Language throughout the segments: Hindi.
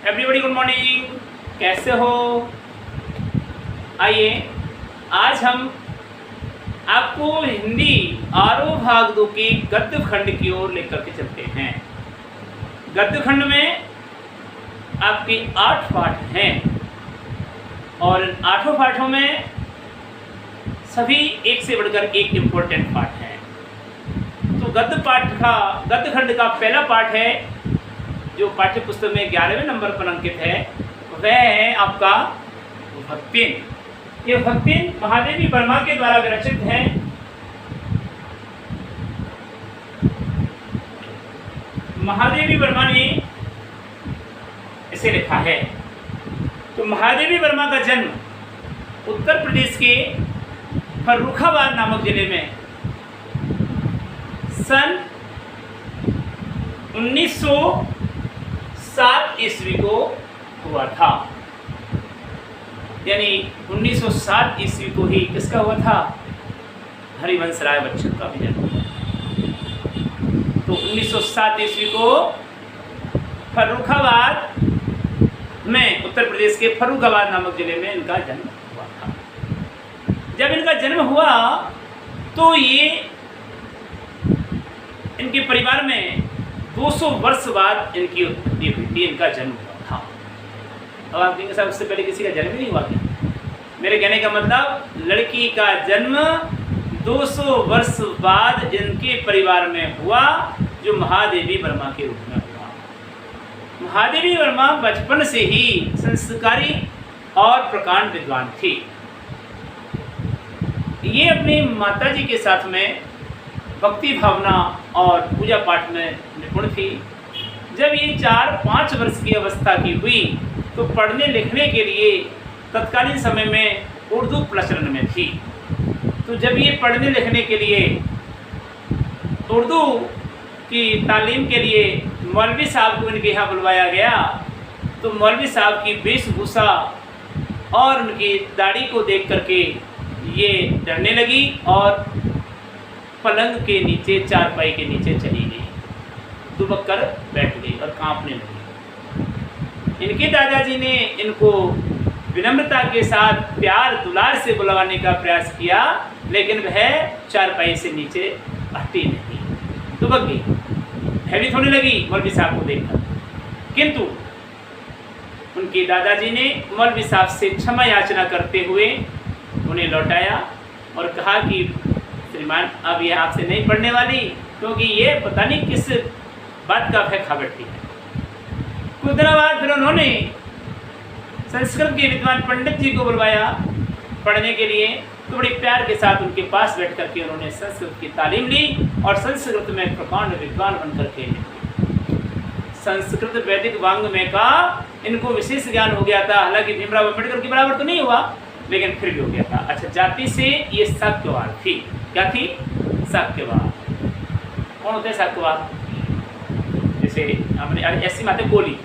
एवरीबॉडी गुड मॉर्निंग, कैसे हो? आइए आज हम आपको हिंदी आरो भाग 2 की गद्य खंड की ओर लेकर के चलते हैं। गद्य खंड में आपके 8 पाठ हैं और इन 8 पाठों में सभी एक से बढ़कर एक इम्पोर्टेंट पाठ है। तो गद्य खंड का पहला पाठ है जो पाठ्य पुस्तक में 11वें नंबर पर अंकित है, वह है आपका भक्तिन। ये भक्तिन महादेवी वर्मा के द्वारा विरचित है। महादेवी वर्मा ने इसे लिखा है। तो महादेवी वर्मा का जन्म उत्तर प्रदेश के फर्रुखाबाद नामक जिले में सन 1907 ईस्वी को हुआ था। यानी 1907 ईस्वी को ही किसका हुआ था? हरिवंश राय बच्चन का भी जन्म हुआ। तो 1907 ईस्वी को फर्रुखाबाद में, उत्तर प्रदेश के फर्रुखाबाद नामक जिले में इनका जन्म हुआ था। जब इनका जन्म हुआ तो ये इनके परिवार में 200 वर्ष बाद इनकी उत्पत्ति हुई थी, इनका जन्म हुआ था। अब आप कहेंगे साहब उससे पहले किसी का जन्म नहीं हुआ क्या? मेरे कहने का मतलब लड़की का जन्म 200 वर्ष बाद इनके परिवार में हुआ, जो महादेवी वर्मा के रूप में हुआ। महादेवी वर्मा बचपन से ही संस्कारी और प्रकांड विद्वान थी। ये अपनी माताजी के साथ में भक्ति भावना और पूजा पाठ में निपुण थी। जब ये 4-5 वर्ष की अवस्था की हुई तो पढ़ने लिखने के लिए तत्कालीन समय में उर्दू प्रचलन में थी। तो जब ये पढ़ने लिखने के लिए उर्दू की तालीम के लिए मौलवी साहब को इनके यहाँ बुलवाया गया, तो मौलवी साहब की वेशभूषा और उनकी दाढ़ी को देख करके ये डरने लगी और पलंग के नीचे, चारपाई के नीचे चली गई, दुबक कर बैठ गई और कांपने लगी। इनके दादाजी ने इनको विनम्रता के साथ प्यार दुलार से बुलवाने का प्रयास किया, लेकिन वह चारपाई से नीचे हटी नहीं, दुबक गई, भयभीत होने लगी मौलवी साहब को देखकर। किंतु उनके दादाजी ने मौलवी साहब से क्षमा याचना करते हुए उन्हें लौटाया और कहा कि श्रीमान अब ये आपसे नहीं पढ़ने वाली, क्योंकि ये पता नहीं किस बात का भय खा बैठी है। कुछ दिनों बाद फिर उन्होंने संस्कृत के विद्वान पंडित जी को बुलवाया पढ़ने के लिए। तो बड़ी प्यार के साथ उनके पास बैठ करके उन्होंने संस्कृत की तालीम ली और संस्कृत में प्रकांड विद्वान बन करके संस्कृत वैदिक वांग्मय का इनको विशेष ज्ञान हो गया था। हालांकि भीमराव अम्बेडकर के बराबर तो नहीं हुआ, लेकिन फिर भी हो गया था। अच्छा, जाति से ये शाक्यवाद थी। क्या थी? शाक्यवाद। कौन होते हैं शाक्यवाद? जैसे हमने ऐसी बातें बोली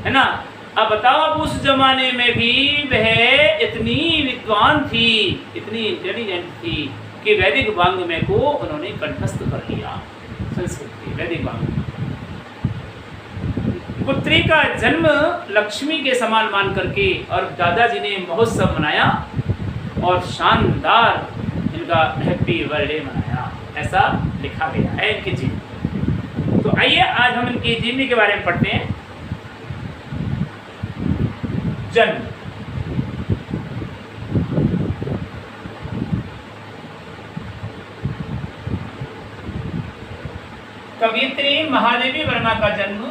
है ना। अब बताओ, अब उस जमाने में भी वह इतनी विद्वान थी, इतनी इंटेलिजेंट थी कि वैदिक वांग्मय को उन्होंने कंठस्थ कर लिया। संस्कृत की वैदिक वांग्मय। पुत्री का जन्म लक्ष्मी के समान मान करके और दादाजी ने महोत्सव मनाया और शानदार इनका हैप्पी बर्थडे मनाया, ऐसा लिखा गया है इनकी जीवनी। तो आइए आज हम इनकी जीवनी के बारे में पढ़ते हैं। जन्म। कवयित्री महादेवी वर्मा का जन्म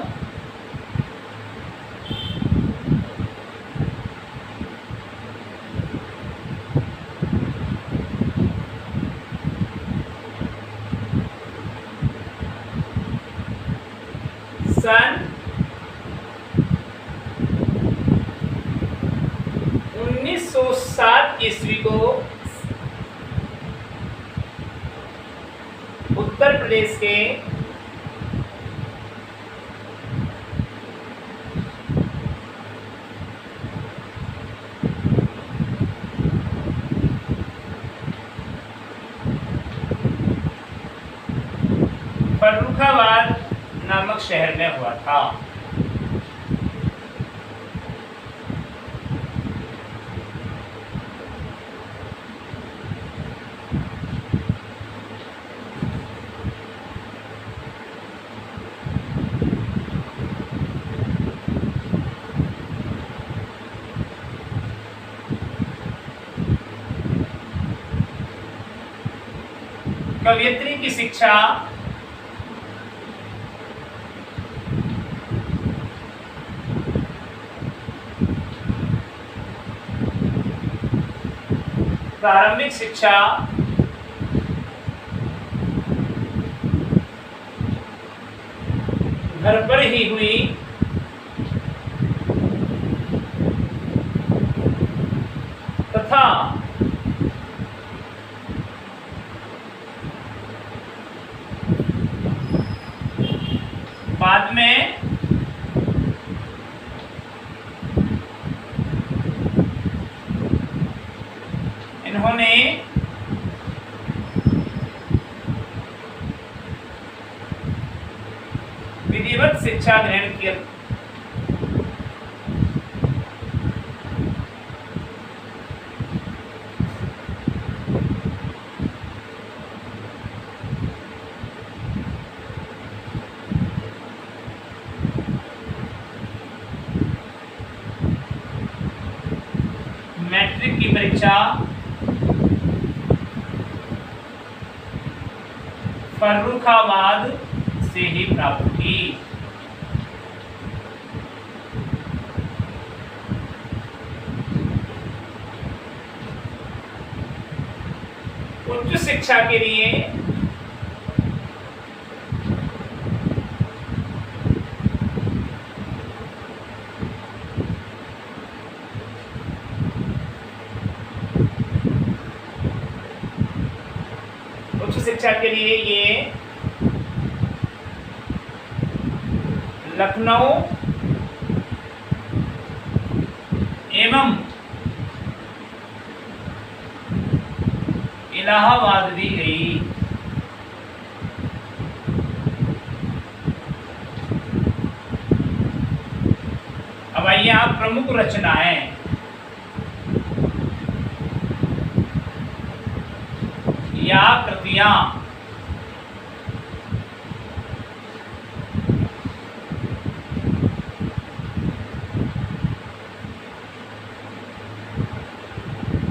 सन 1907 ईस्वी को उत्तर प्रदेश के फर्रुखाबाद नामक शहर में हुआ था। कवयित्री की शिक्षा प्रारंभिक शिक्षा घर पर ही हुई तथा बाद में इन्होंने विधिवत शिक्षा ग्रहण की। मैट्रिक की परीक्षा फर्रुखाबाद से ही प्राप्त की। उच्च शिक्षा के लिए ये लखनऊ एवं इलाहाबाद दी गई। अब आइए आप प्रमुख रचनाएं या कृतियां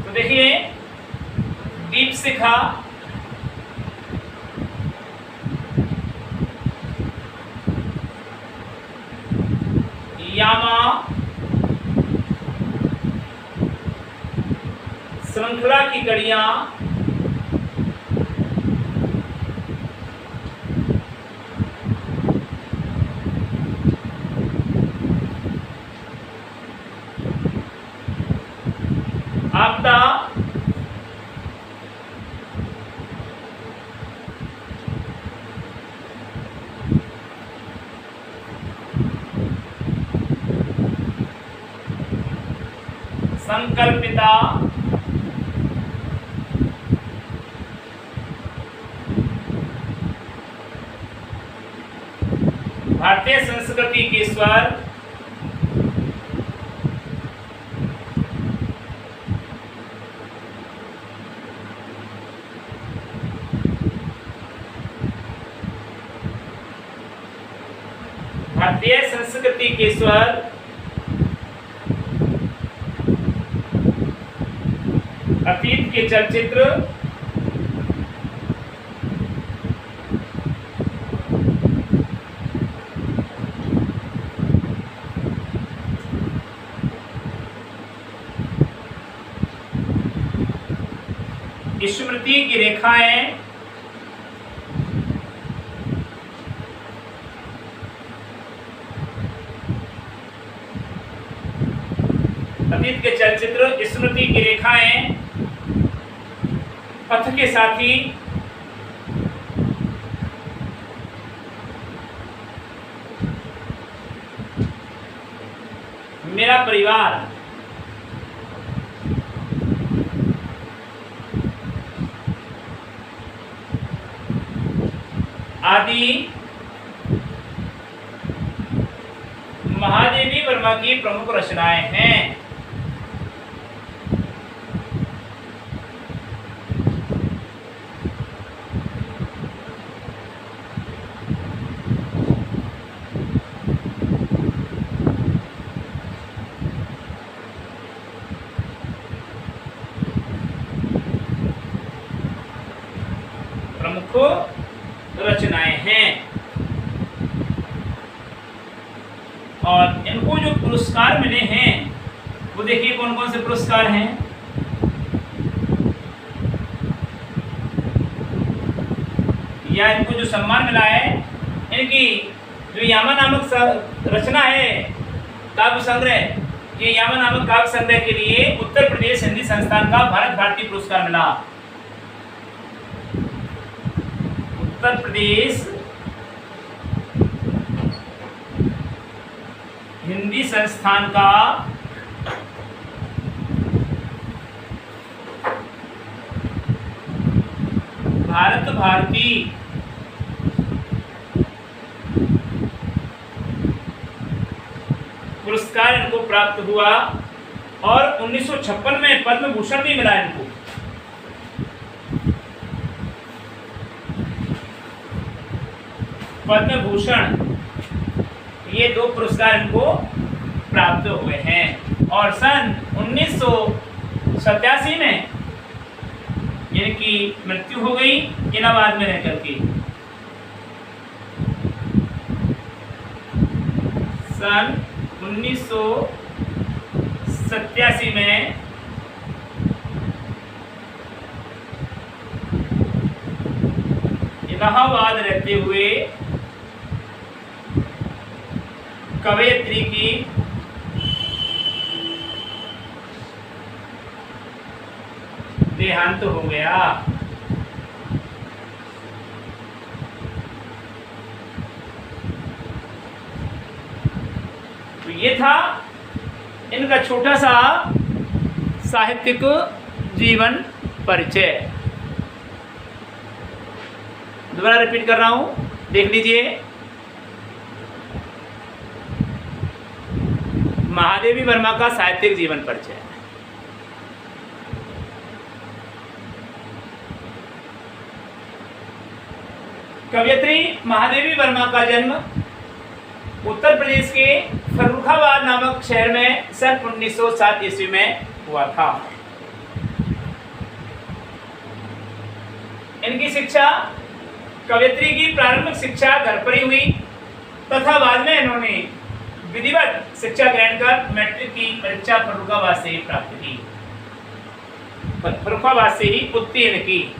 तो देखिए दीपशिखा, यामा, श्रृंखला की कड़ियां, आपदा, संकल्पिता, भारतीय संस्कृति के स्वर, भारतीय संस्कृति के स्वर, अतीत के चलचित्र, स्मृति की रेखाएं, अतीत के चलचित्र, स्मृति की रेखाएं, पथ के साथी, मेरा परिवार, आदि महादेवी वर्मा की प्रमुख रचनाएं हैं। प्रमुख हैं। और इनको जो पुरस्कार मिले हैं वो देखिए कौन कौन से पुरस्कार हैं। या इनको जो सम्मान मिला है, इनकी जो यामा नामक रचना है काव्य संग्रह, ये यामा नामक काव्य संग्रह के लिए उत्तर प्रदेश हिंदी संस्थान का भारत भारती पुरस्कार मिला। उत्तर प्रदेश हिंदी संस्थान का भारत भारती पुरस्कार इनको प्राप्त हुआ। और 1956 में पद्म भूषण भी मिला इनको। पद्म भूषण, ये 2 पुरस्कार इनको प्राप्त हुए हैं। और सन 1987 में इनकी मृत्यु हो गई इलाहाबाद में रहकर के। सन 1987 में इलाहाबाद रहते हुए कवयित्री की देहांत हो गया। तो ये था इनका छोटा सा साहित्यिक जीवन परिचय। दोबारा रिपीट कर रहा हूं, देख लीजिए। महादेवी वर्मा का साहित्यिक जीवन परिचय। कवयित्री महादेवी वर्मा का जन्म उत्तर प्रदेश के फर्रुखाबाद नामक शहर में सन 1907 ईस्वी में हुआ था। इनकी शिक्षा, कवयित्री की प्रारंभिक शिक्षा घर पर ही हुई तथा बाद में इन्होंने विधिवत शिक्षा ग्रहण कर मैट्रिक की परीक्षा फर्रुखाबाद से ही प्राप्त की, फर्रुखाबाद से ही उत्तीर्ण की।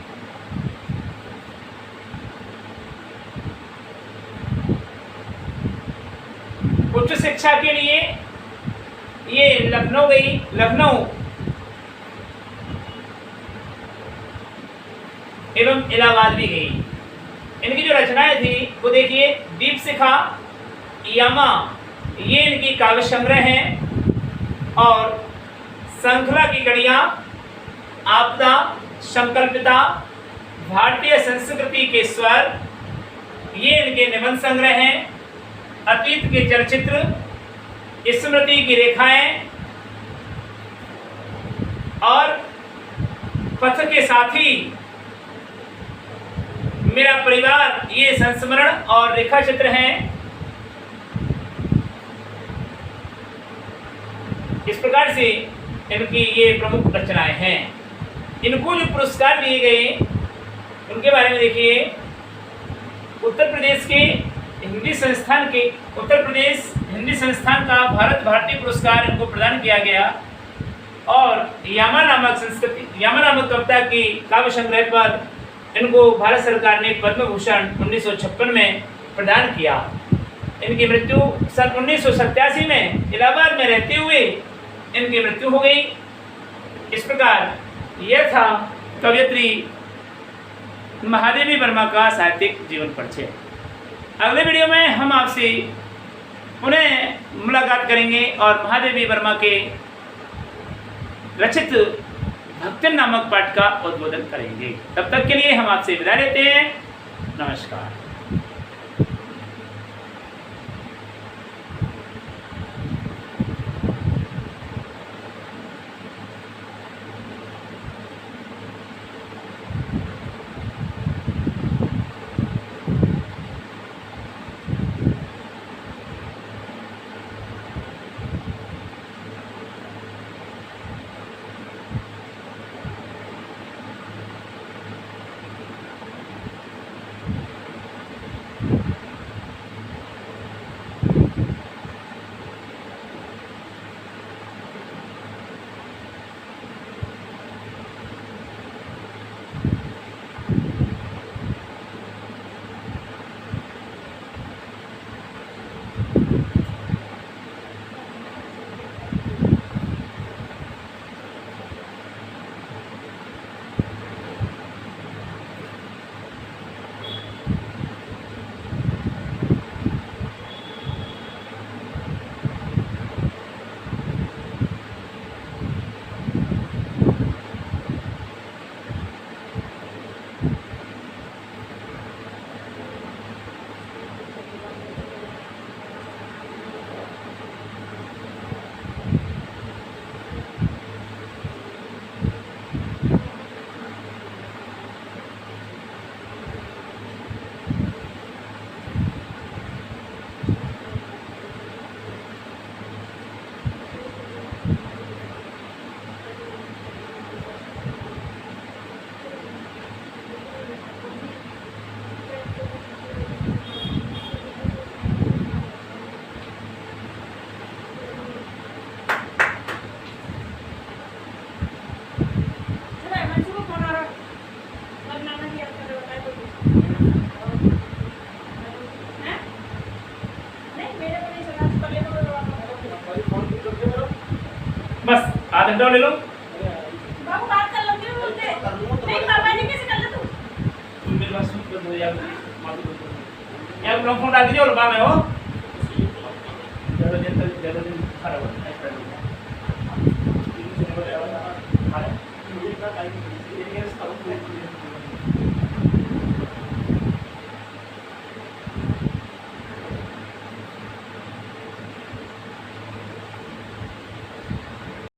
उच्च शिक्षा के लिए ये लखनऊ गई। लखनऊ एवं इलाहाबाद भी गई। इनकी जो रचनाएं थी वो देखिए, दीप शिखा, यामा, ये इनकी काव्य संग्रह हैं। और श्रृंखला की कड़ियां, आपदा, संकल्पिता, भारतीय संस्कृति के स्वर, ये इनके निबंध संग्रह हैं। अतीत के चलचित्र, स्मृति की रेखाएं और पथ के साथी, मेरा परिवार, ये संस्मरण और रेखा चित्र हैं। इस प्रकार से इनकी ये प्रमुख रचनाएं हैं। इनको जो पुरस्कार दिए गए उनके बारे में देखिए। उत्तर प्रदेश के हिंदी संस्थान के उत्तर प्रदेश हिंदी संस्थान का भारत भारती पुरस्कार इनको प्रदान किया गया। और यामा नामक कविता की काव्य संग्रह पर इनको भारत सरकार ने पद्म भूषण 1956 में प्रदान किया। इनकी मृत्यु सन 1987 में इलाहाबाद में रहते हुए इनकी मृत्यु हो गई। इस प्रकार यह था कवयित्री महादेवी वर्मा का साहित्यिक जीवन परिचय। अगले वीडियो में हम आपसे पुनः मुलाकात करेंगे और महादेवी वर्मा के रचित भक्तिन नामक पाठ का उद्बोधन करेंगे। तब तक के लिए हम आपसे विदा लेते हैं। नमस्कार। बस आधा घंटा ले लो। बाबू बात कर लो, क्यों बोलते नहीं पापा जी कैसे कर ले तू? तुम मेरे पास सुन कर दो यार, यार फोन डाल दीजिए और बाद में हो। ज़्यादा दिन खराब हो